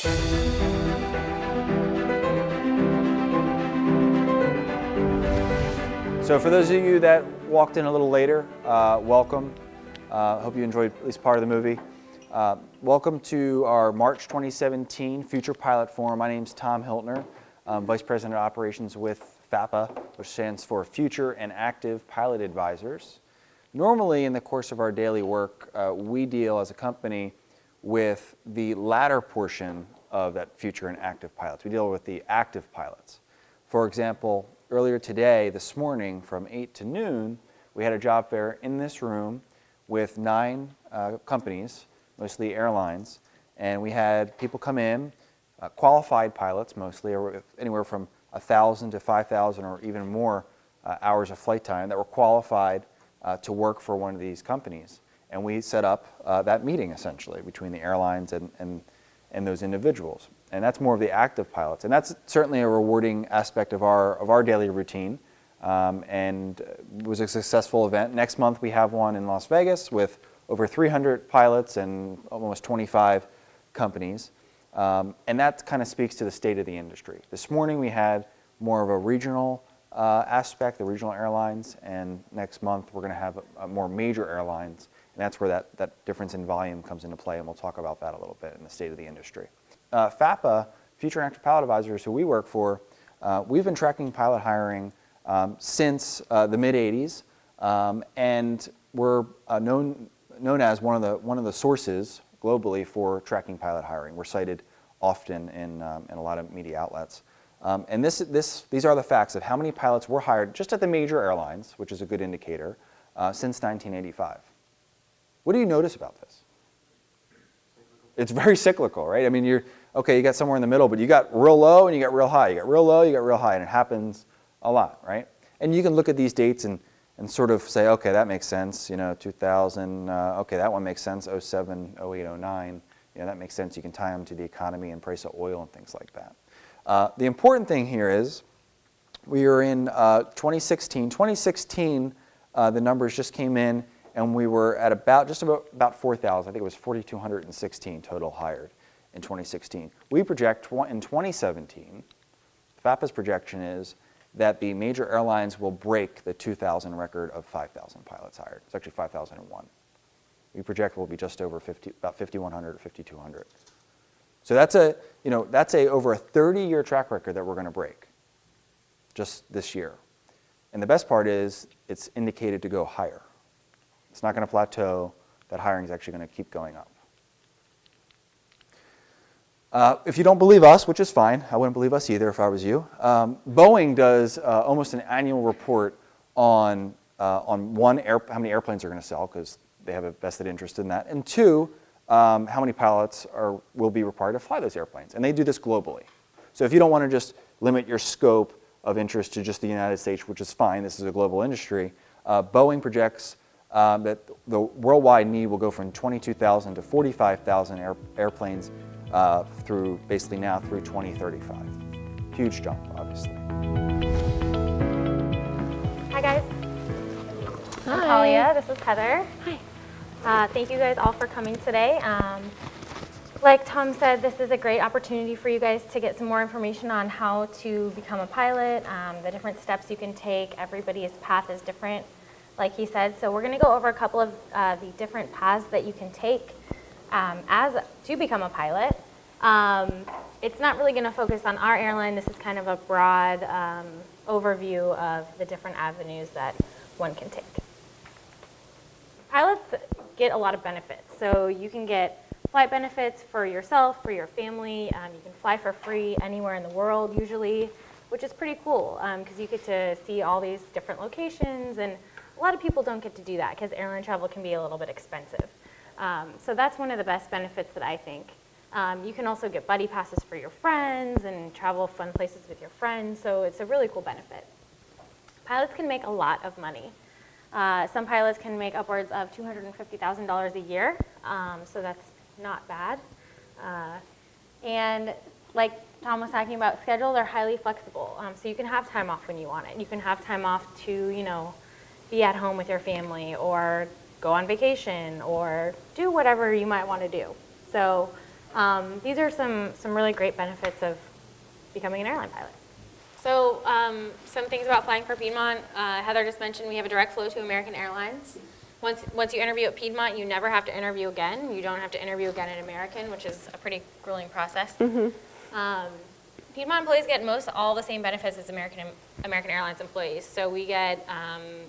So for those of you that walked in a little later, welcome. Hope you enjoyed at least part of the movie. Welcome to our March 2017 Future Pilot Forum. My name is Tom Hiltner. I'm Vice President of Operations with FAPA, which stands for Future and Active Pilot Advisors. Normally in the course of our daily work, we deal as a company with the latter portion of that future and active pilots. We deal with the active pilots. For example, earlier today, this morning, from 8 to noon, we had a job fair in this room with 9 companies, mostly airlines, and we had people come in, qualified pilots mostly, or anywhere from 1,000 to 5,000 or even more hours of flight time that were qualified to work for one of these companies. And we set up that meeting essentially between the airlines and those individuals. And that's more of the active pilots. And that's certainly a rewarding aspect of our daily routine. And it was a successful event. Next month we have one in Las Vegas with over 300 pilots and almost 25 companies. And that kind of speaks to the state of the industry. This morning we had more of a regional aspect, the regional airlines, and next month we're going to have more major airlines. And that's where that difference in volume comes into play, and we'll talk about that a little bit in the state of the industry. FAPA, Future and Active Pilot Advisors, who we work for, we've been tracking pilot hiring since the mid-'80s, and we're known as one of the sources globally for tracking pilot hiring. We're cited often in a lot of media outlets. And these are the facts of how many pilots were hired just at the major airlines, which is a good indicator, since 1985. What do you notice about this? It's very cyclical, right? I mean, you got somewhere in the middle, but you got real low and you got real high. You got real low, you got real high, and it happens a lot, right? And you can look at these dates and sort of say, okay, that makes sense, 2000, okay, that one makes sense, 07, 08, 09, that makes sense. You can tie them to the economy and price of oil and things like that. The important thing here is we are in 2016. 2016, the numbers just came in, and we were at about 4,000. I think it was 4,216 total hired in 2016. We project in 2017, FAPA's projection is that the major airlines will break the 2,000 record of 5,000 pilots hired. It's actually 5,001. We project we'll be just over about 5,100 or 5,200. So that's over a 30-year track record that we're going to break just this year. And the best part is it's indicated to go higher. It's not going to plateau. That hiring is actually going to keep going up. If you don't believe us, which is fine, I wouldn't believe us either if I was you, Boeing does almost an annual report on one, how many airplanes they're going to sell, because they have a vested interest in that, and two, how many pilots will be required to fly those airplanes. And they do this globally. So if you don't want to just limit your scope of interest to just the United States, which is fine, this is a global industry, Boeing projects that the worldwide need will go from 22,000 to 45,000 airplanes through basically now through 2035. Huge jump, obviously. Hi guys. Hi. I'm Talia. This is Heather. Hi. Thank you guys all for coming today. Like Tom said, this is a great opportunity for you guys to get some more information on how to become a pilot, the different steps you can take. Everybody's path is different, like he said. So we're going to go over a couple of the different paths that you can take to become a pilot. It's not really going to focus on our airline. This is kind of a broad overview of the different avenues that one can take. Pilots get a lot of benefits. So you can get flight benefits for yourself, for your family. You can fly for free anywhere in the world usually, which is pretty cool because you get to see all these different locations, and a lot of people don't get to do that because airline travel can be a little bit expensive. So that's one of the best benefits that I think. You can also get buddy passes for your friends and travel fun places with your friends, so it's a really cool benefit. Pilots can make a lot of money. Some pilots can make upwards of $250,000 a year, so that's not bad. And like Tom was talking about, schedules are highly flexible, so you can have time off when you want it. You can have time off to, be at home with your family or go on vacation or do whatever you might want to do. So These are some really great benefits of becoming an airline pilot. So some things about flying for Piedmont. Heather just mentioned we have a direct flow to American Airlines. Once you interview at Piedmont, you never have to interview again. You don't have to interview again at American, which is a pretty grueling process. Piedmont employees get most all the same benefits as American Airlines employees. So we get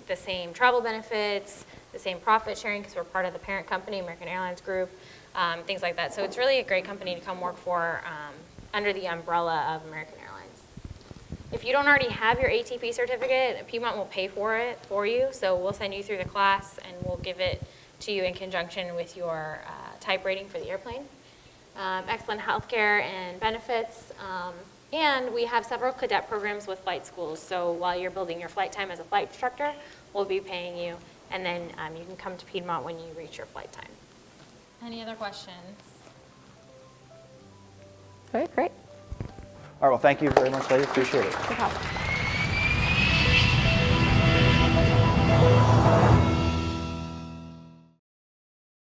the same travel benefits, the same profit sharing because we're part of the parent company, American Airlines Group, things like that. So it's really a great company to come work for under the umbrella of American Airlines. If you don't already have your ATP certificate, Piedmont will pay for it for you. So we'll send you through the class and we'll give it to you in conjunction with your type rating for the airplane. Excellent healthcare and benefits. And we have several cadet programs with flight schools. So while you're building your flight time as a flight instructor, we'll be paying you. And then you can come to Piedmont when you reach your flight time. Any other questions? All right, great. All right, well, thank you very much, ladies. Appreciate it. No problem.